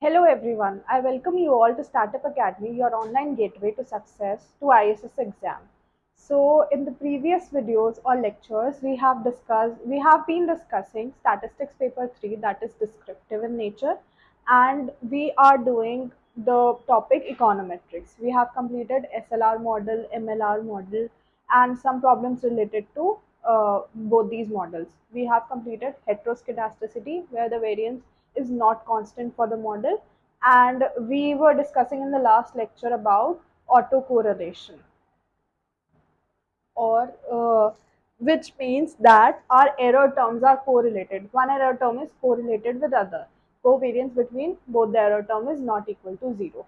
Hello everyone, I welcome you all to Startup Academy, your online gateway to success to ISS exam. So in the previous videos or lectures, we have been discussing statistics paper 3, that is descriptive in nature, and we are doing the topic econometrics. We have completed SLR model, MLR model, and some problems related to both these models. We have completed heteroscedasticity, where the variance is not constant for the model, and we were discussing in the last lecture about autocorrelation, or which means that our error terms are correlated. One error term is correlated with other. Covariance between both the error term is not equal to 0.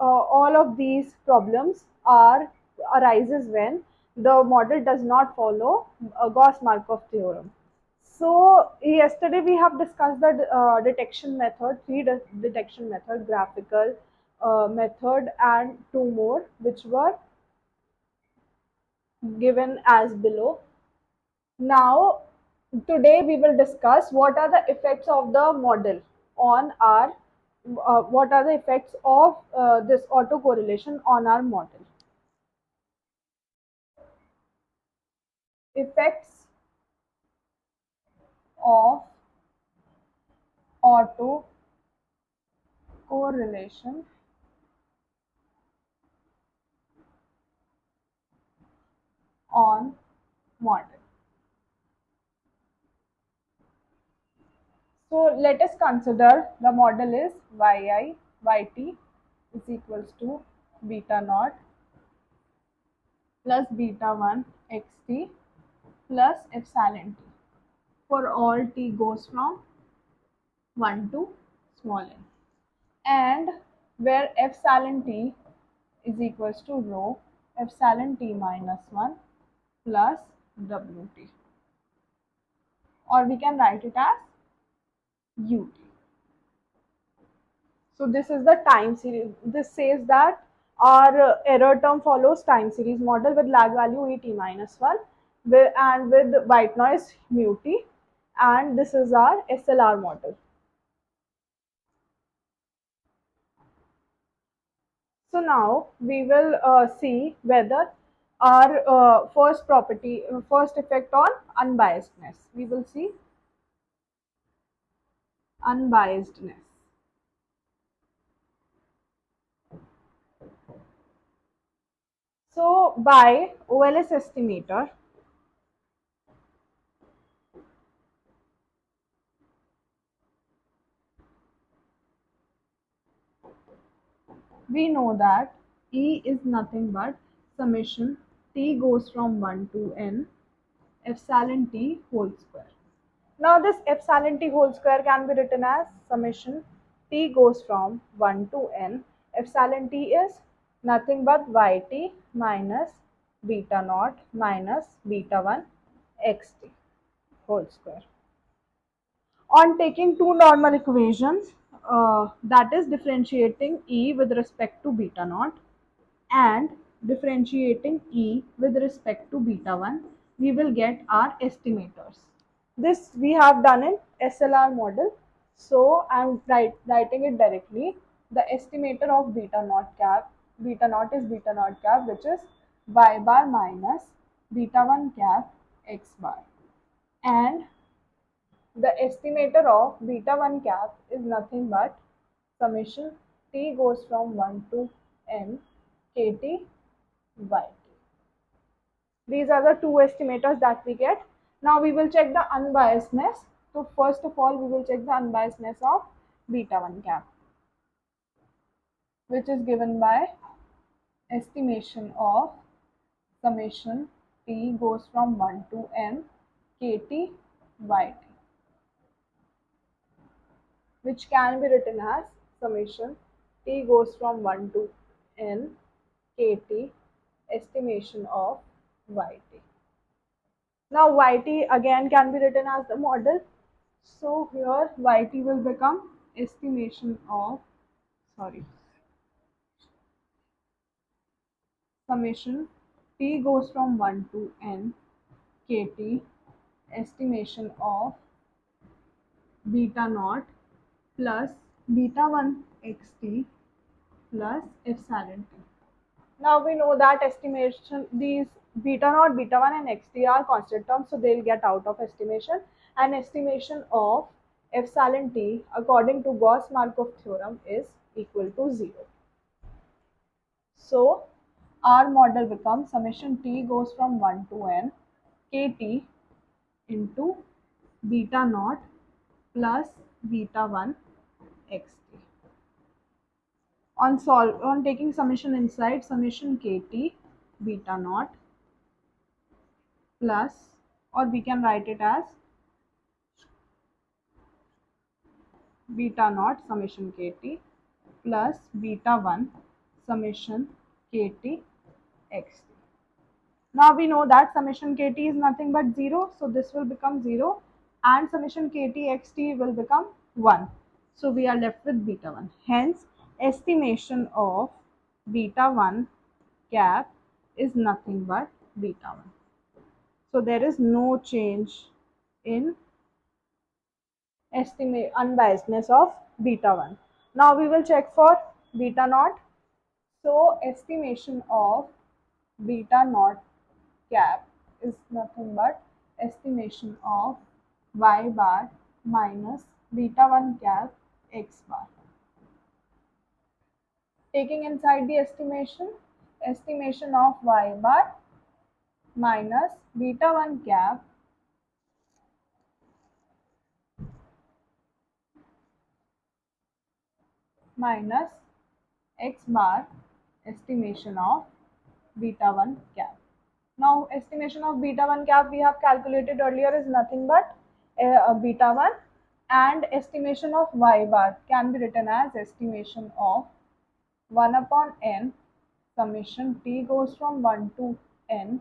All of these problems are arises when the model does not follow a Gauss-Markov theorem. So yesterday we have discussed the detection method, detection method, graphical method, and two more, which were given as below. Now, today we will discuss what are the effects of the model on our, what are the effects of this autocorrelation on our model. Effects of autocorrelation on model. So let us consider the model is yi, yt is equals to beta naught plus beta 1 xt plus epsilon t for all t goes from 1 to small n, and where epsilon t is equals to rho epsilon t minus 1 plus wt, or we can write it as ut. So this is the time series. This says that our error term follows time series model with lag value et minus 1 and with white noise mu t, and this is our SLR model. So now we will see whether our first effect on unbiasedness. We will see unbiasedness. So by OLS estimator, we know that E is nothing but summation t goes from 1 to n epsilon t whole square. Now this epsilon t whole square can be written as summation t goes from 1 to n. Epsilon t is nothing but yt minus beta naught minus beta 1 xt whole square. On taking two normal equations, that is differentiating E with respect to beta naught and differentiating E with respect to beta 1, we will get our estimators. This we have done in SLR model. So I am writing it directly. The estimator of beta naught is beta naught cap, which is y bar minus beta 1 cap x bar, and the estimator of beta 1 cap is nothing but summation t goes from 1 to n kt yt. These are the two estimators that we get. Now we will check the unbiasedness. So first of all, we will check the unbiasedness of beta 1 cap, which is given by estimation of summation t goes from 1 to n kt yt, which can be written as summation t goes from 1 to n kt estimation of yt. Now yt again can be written as the model. So here yt will become estimation of, summation t goes from 1 to n kt estimation of beta naught plus beta 1 xt plus epsilon t. Now we know that estimation, these beta naught, beta 1 and xt are constant terms, so they'll get out of estimation. And estimation of epsilon t according to Gauss-Markov theorem is equal to 0. So our model becomes summation t goes from 1 to n kt into beta naught plus beta 1 xt. On taking summation inside, summation kt beta naught plus, or we can write it as beta naught summation kt plus beta 1 summation kt xt. Now we know that summation kt is nothing but 0, so this will become 0 and summation kt xt will become 1. So we are left with beta 1. Hence, estimation of beta 1 cap is nothing but beta 1. So there is no change in estimate unbiasedness of beta 1. Now we will check for beta naught. So estimation of beta naught cap is nothing but estimation of y bar minus beta 1 cap x bar. Taking inside the estimation of y bar minus beta 1 cap minus x bar estimation of beta 1 cap. Now estimation of beta 1 cap we have calculated earlier is nothing but beta 1, and estimation of y bar can be written as estimation of 1 upon n summation t goes from 1 to n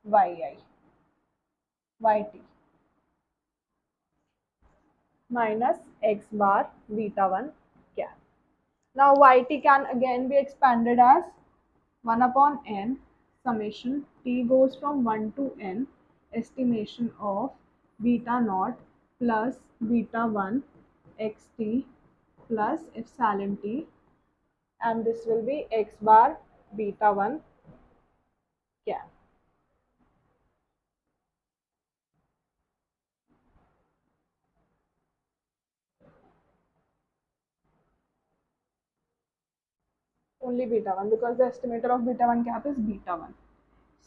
yt minus x bar beta 1 cap. Now yt can again be expanded as 1 upon n summation t goes from 1 to n estimation of beta naught plus beta 1 xt plus epsilon t, and this will be x bar beta 1 cap. Only beta 1 because the estimator of beta 1 cap is beta 1.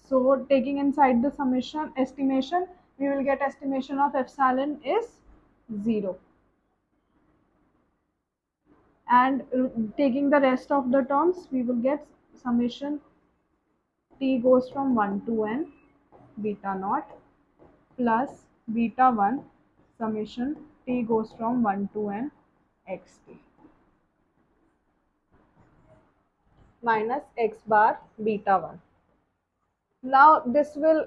So taking inside the summation estimation, we will get estimation of epsilon is 0. And taking the rest of the terms, we will get summation t goes from 1 to n beta naught plus beta 1 summation t goes from 1 to n xt minus x bar beta 1. Now this will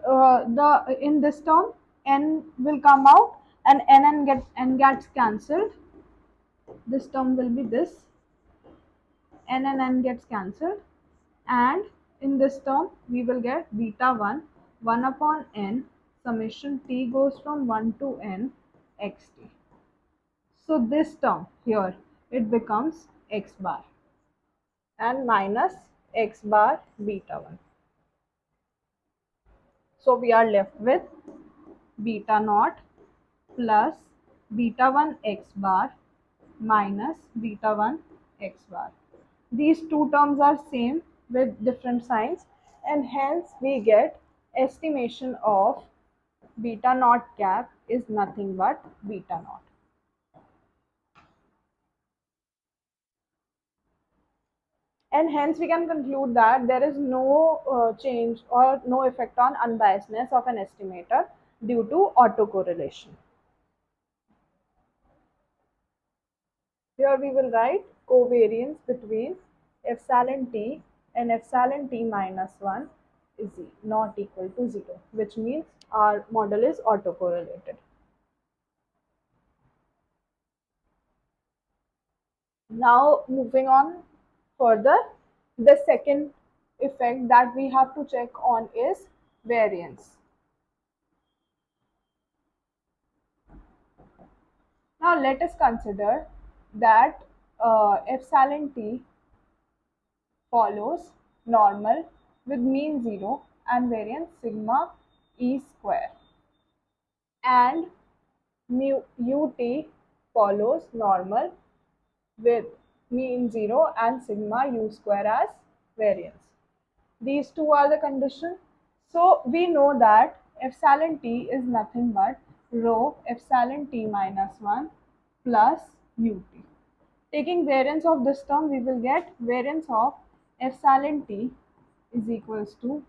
the in this term n will come out and n gets cancelled. This term will be this, n and n gets cancelled, and in this term we will get beta 1 1 upon n summation t goes from 1 to n xt. So this term here, it becomes x bar and minus x bar beta 1. So we are left with beta naught plus beta 1 x bar minus beta 1 x bar. These two terms are same with different signs, and hence we get estimation of beta naught cap is nothing but beta naught. And hence we can conclude that there is no change or no effect on unbiasedness of an estimator due to autocorrelation. Here we will write covariance between epsilon t and epsilon t minus 1 is not equal to 0, which means our model is autocorrelated. Now moving on further, the second effect that we have to check on is variance. Now let us consider that epsilon t follows normal with mean 0 and variance sigma e square, and mu ut follows normal with mean 0 and sigma u square as variance. These two are the conditions. So we know that epsilon t is nothing but rho epsilon t minus 1 plus ut. Taking variance of this term, we will get variance of epsilon t is equals to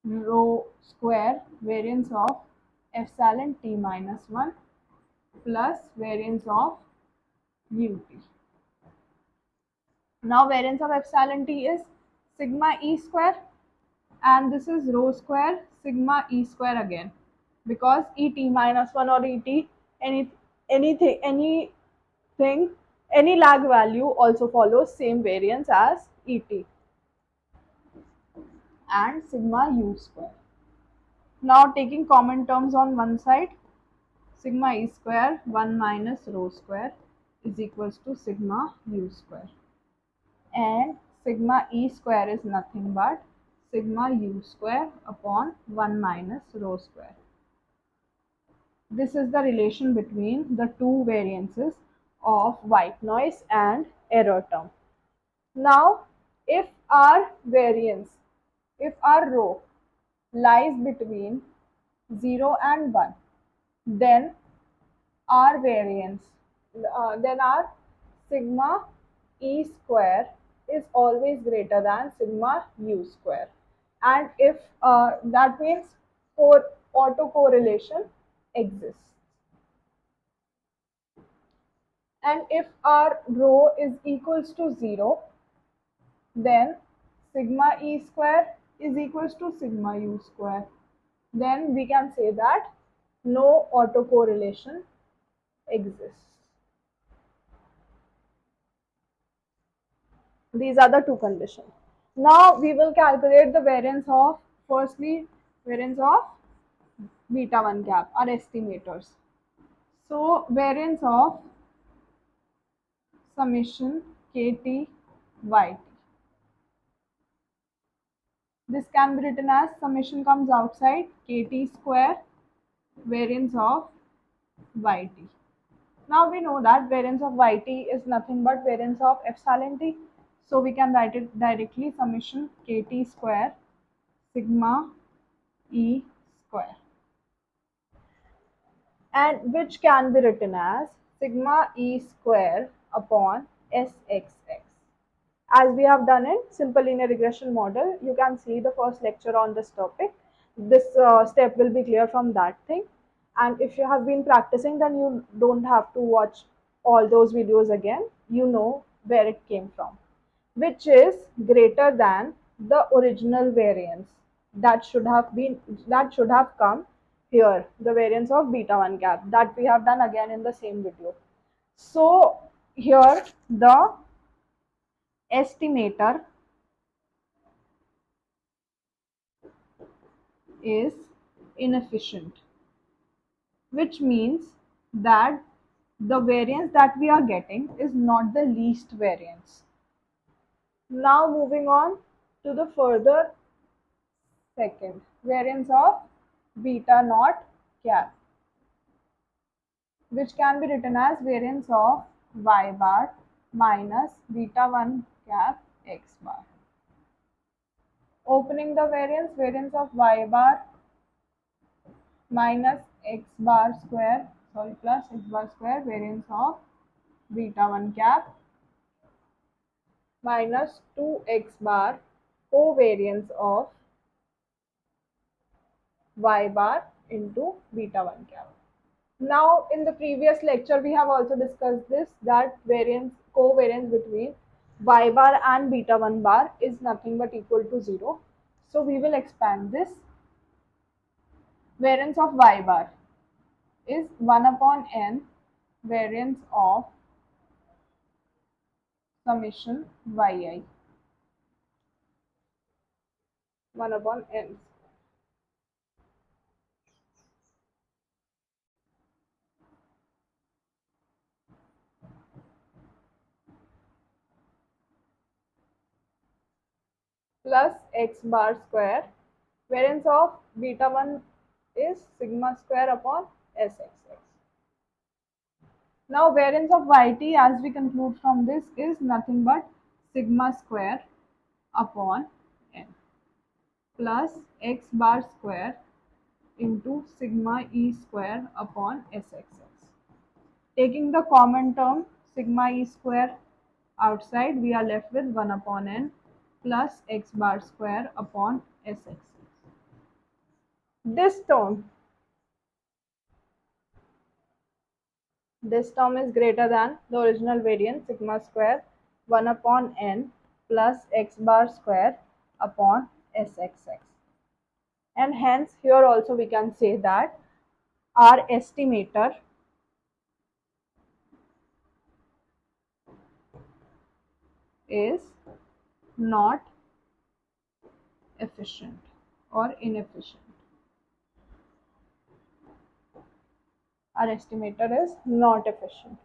rho square variance of epsilon t minus 1 plus variance of ut. Now variance of epsilon t is sigma e square, and this is rho square sigma e square again, because et minus 1 or et anything any lag value also follows same variance as et, and sigma u square. Now taking common terms on one side, sigma e square 1 minus rho square is equals to sigma u square, and sigma e square is nothing but sigma u square upon 1 minus rho square. This is the relation between the two variances of white noise and error term. Now, if our variance, if our rho lies between 0 and 1, then our variance, then our sigma e square is always greater than sigma u square. And if that means for autocorrelation exists. And if our rho is equals to 0, then sigma e square is equals to sigma u square. Then we can say that no autocorrelation exists. These are the two conditions. Now we will calculate the variance of, firstly, variance of beta 1 cap, our estimators. So variance of summation kt yt. This can be written as summation comes outside kt square variance of yt. Now we know that variance of yt is nothing but variance of epsilon t. So we can write it directly, summation kt square sigma e square, and which can be written as sigma e square upon sxx. As we have done in simple linear regression model, you can see the first lecture on this topic. This step will be clear from that thing. And if you have been practicing, then you don't have to watch all those videos again. You know where it came from, which is greater than the original variance that should have come here, the variance of beta 1 cap that we have done again in the same video. So here the estimator is inefficient, which means that the variance that we are getting is not the least variance. Now moving on to the further second, variance of beta naught cap, which can be written as variance of y bar minus beta 1 cap x bar. Opening the variance, variance of y bar minus x bar square, plus x bar square, variance of beta 1 cap minus 2x bar covariance of y bar into beta 1 cap. Now in the previous lecture we have also discussed this, that covariance between y bar and beta 1 bar is nothing but equal to 0. So we will expand this. Variance of y bar is 1 upon n variance of summation yi, 1 upon n. plus x bar square. Variance of beta 1 is sigma square upon sxx. Now variance of yt, as we conclude from this, is nothing but sigma square upon n plus x bar square into sigma e square upon sxx. Taking the common term sigma e square outside, we are left with 1 upon n plus x bar square upon sxx. This term This term is greater than the original variance sigma square 1 upon n plus x bar square upon sxx. And hence here also we can say that our estimator is not efficient or inefficient. Our estimator is not efficient.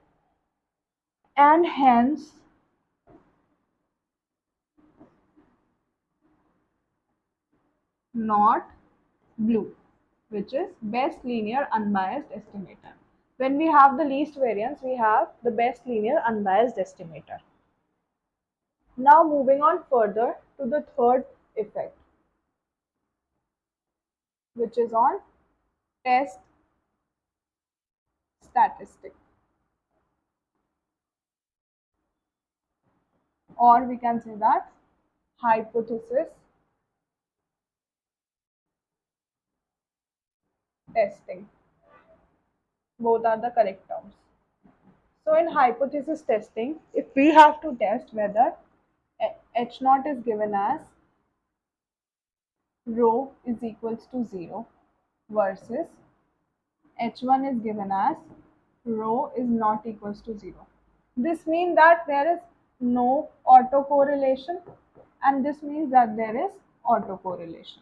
And hence not blue, which is best linear unbiased estimator. When we have the least variance, we have the best linear unbiased estimator. Now moving on further to the third effect, which is on test statistic, or we can say that hypothesis testing. Both are the correct terms. So in hypothesis testing, if we have to test whether H naught is given as rho is equals to 0 versus H1 is given as rho is not equals to 0. This means that there is no autocorrelation, and this means that there is autocorrelation.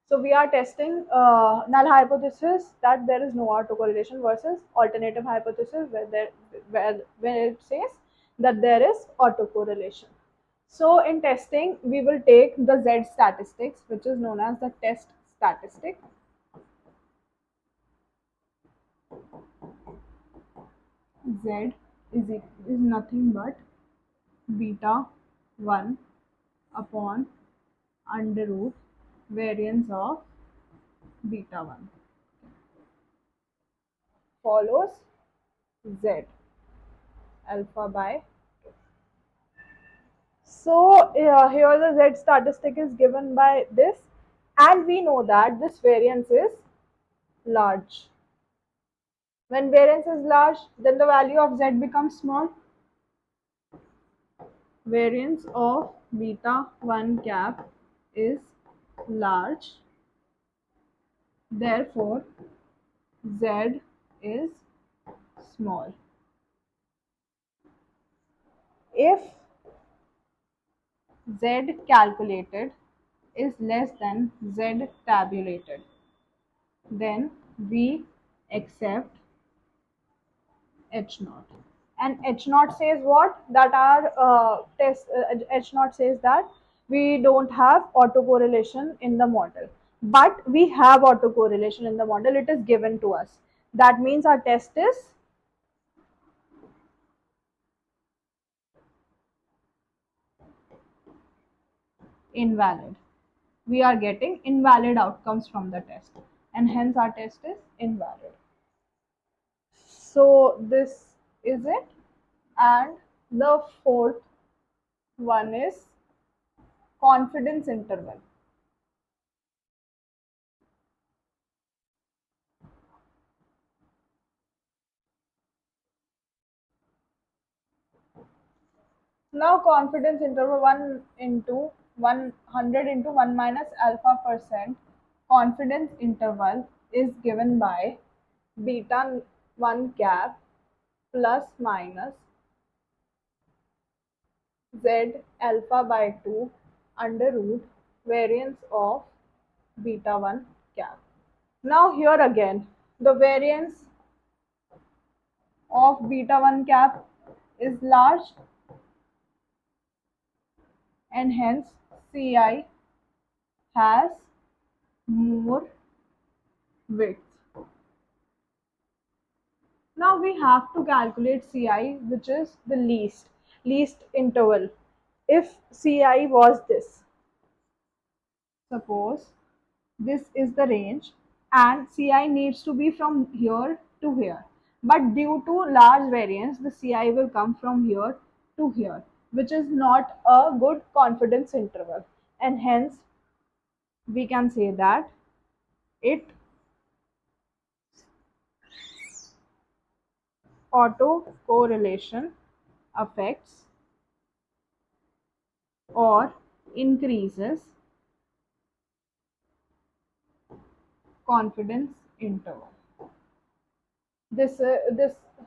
So we are testing null hypothesis that there is no autocorrelation versus alternative hypothesis where it says that there is autocorrelation. So in testing, we will take the Z statistics, which is known as the test statistic. Z is nothing but beta 1 upon under root variance of beta 1 follows Z alpha by 2. So here the Z statistic is given by this, and we know that this variance is large. When variance is large, then the value of Z becomes small. Variance of beta 1 cap is large, therefore Z is small. If Z calculated is less than Z tabulated, then we accept H naught. And H naught says what? That our H naught says that we don't have autocorrelation in the model. But we have autocorrelation in the model, it is given to us. That means our test is invalid. We are getting invalid outcomes from the test, and hence our test is invalid. So this is it. And the fourth one is confidence interval. Now confidence interval 1 into 100 into 1 minus alpha percent confidence interval is given by beta 1 cap plus minus z alpha by 2 under root variance of beta 1 cap. Now here again the variance of beta 1 cap is large, and hence Ci has more width. Now we have to calculate Ci, which is the least interval. If Ci was this, suppose this is the range and Ci needs to be from here to here. But due to large variance, the Ci will come from here to here, which is not a good confidence interval. And hence, we can say that it autocorrelation affects or increases confidence interval. This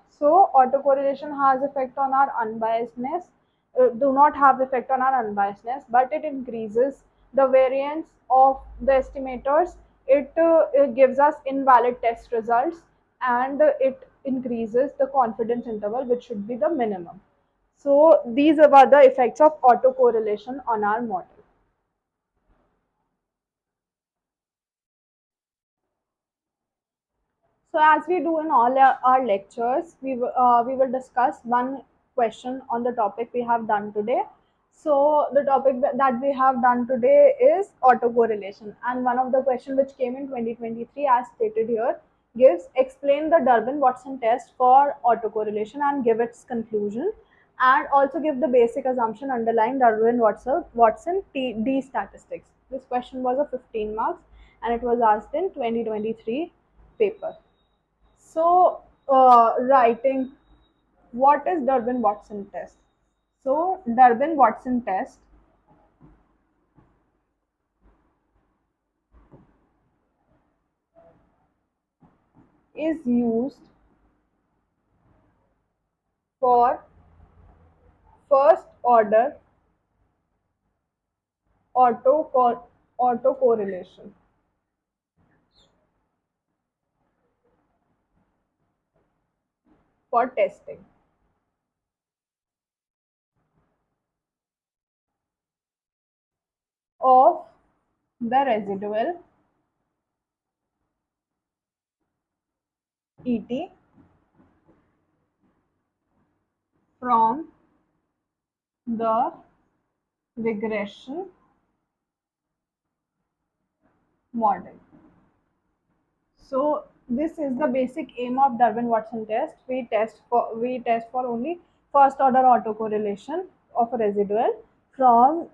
so autocorrelation has effect on our unbiasedness, do not have effect on our unbiasedness, but it increases the variance of the estimators. It gives us invalid test results, and it increases the confidence interval, which should be the minimum. So these are the effects of autocorrelation on our model. So as we do in all our lectures, we will discuss one question on the topic we have done today. So the topic that we have done today is autocorrelation, and one of the question which came in 2023, as stated here, gives explain the Durbin-Watson test for autocorrelation and give its conclusion, and also give the basic assumption underlying Durbin-Watson D statistics. This question was a 15 marks, and it was asked in 2023 paper. So, writing, what is Durbin-Watson test? So, Durbin-Watson test is used for first order autocorrelation. For testing of the residual ET from the regression model. So this is the basic aim of Durbin-Watson test. We test for only first order autocorrelation of a residual from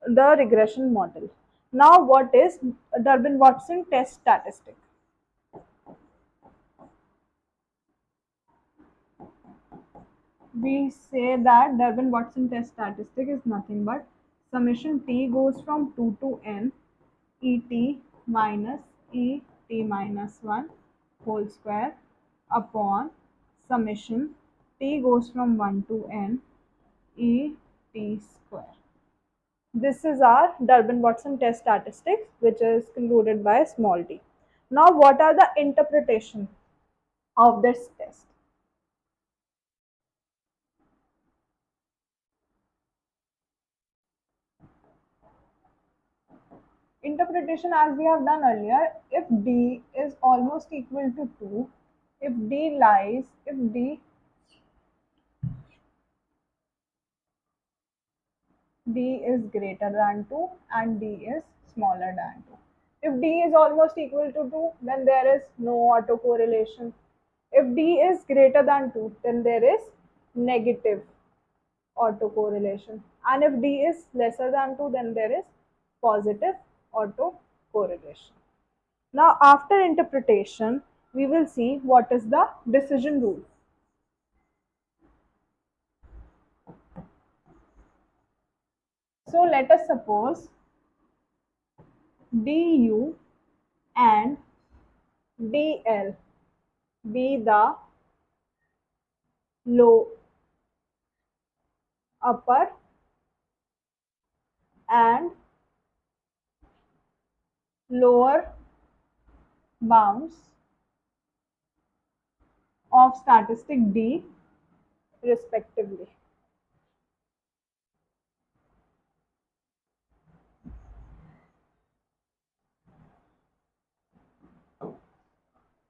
the regression model. Now, what is Durbin-Watson test statistic? We say that Durbin-Watson test statistic is nothing but summation t goes from 2 to n et minus et minus 1 whole square upon summation t goes from 1 to n et square. This is our Durbin-Watson test statistics, which is concluded by small t. Now, what are the interpretation of this test? Interpretation, as we have done earlier, if d is almost equal to 2, if d is greater than 2 and d is smaller than 2. If d is almost equal to 2, then there is no autocorrelation. If d is greater than 2, then there is negative autocorrelation. And if d is lesser than 2, then there is positive autocorrelation. Now, after interpretation, we will see what is the decision rule. So, let us suppose du and dl be the low, upper and lower bounds of statistic D respectively.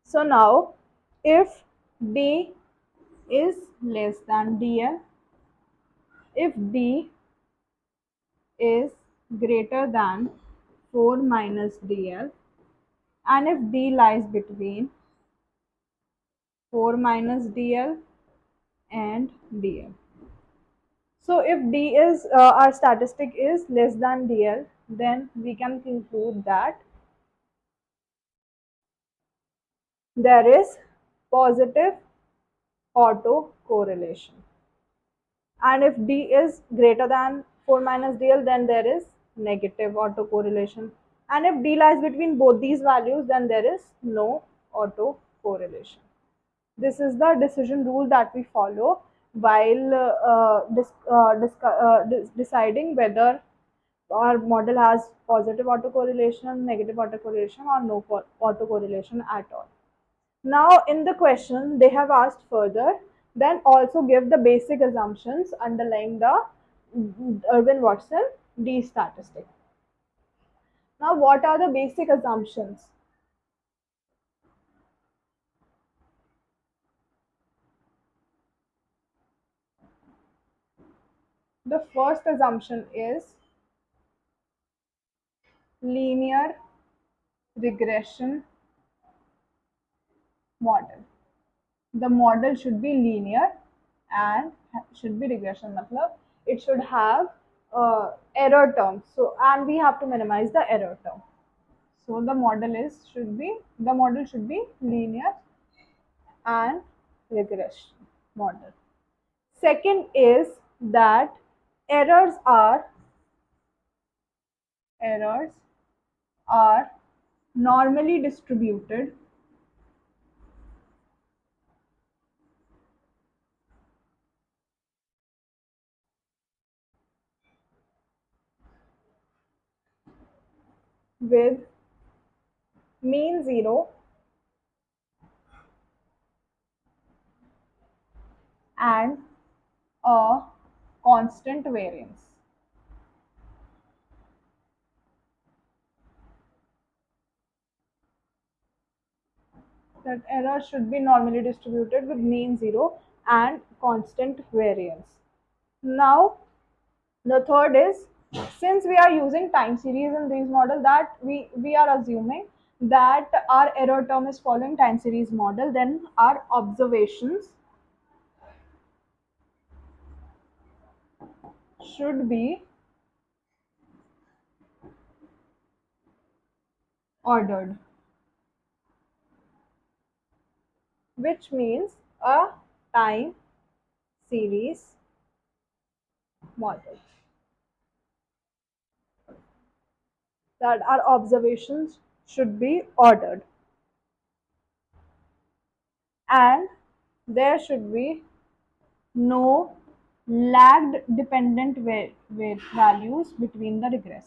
So now if D is less than DL, if D is greater than 4 minus DL, and if D lies between 4 minus DL and DL. So if D is our statistic is less than DL, then we can conclude that there is positive autocorrelation. And if D is greater than 4 minus DL, then there is negative autocorrelation. And if D lies between both these values, then there is no autocorrelation. This is the decision rule that we follow while deciding whether our model has positive autocorrelation, negative autocorrelation, or no autocorrelation at all. Now in the question they have asked further, then also give the basic assumptions underlying the Irwin-Watson D statistic. Now what are the basic assumptions? The first assumption is linear regression model. The model should be linear and should be regression. Matlab, it should have error terms. So and we have to minimize the error term. So the model should be linear and regression model. Second is that errors are errors are normally distributed with mean zero and a constant variance. That error should be normally distributed with mean zero and constant variance. Now the third is, since we are using time series in these model, that we are assuming that our error term is following time series model, then our observations should be ordered, which means a time series model. That our observations should be ordered and there should be no lagged dependent values between the regressor.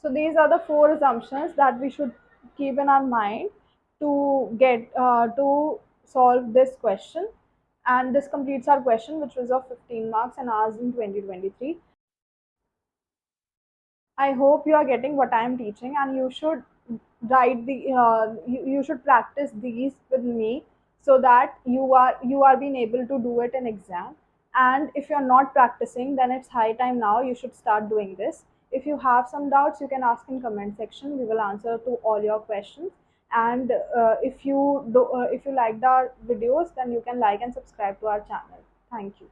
So these are the four assumptions that we should keep in our mind to get to solve this question. And this completes our question, which was of 15 marks and asked in 2023. I hope you are getting what I am teaching, and you should you should practice these with me so that you are being able to do it in exam. And if you're not practicing, then it's high time now you should start doing this. If you have some doubts, you can ask in comment section. We will answer to all your questions. And if you liked our videos, then you can like and subscribe to our channel. Thank you.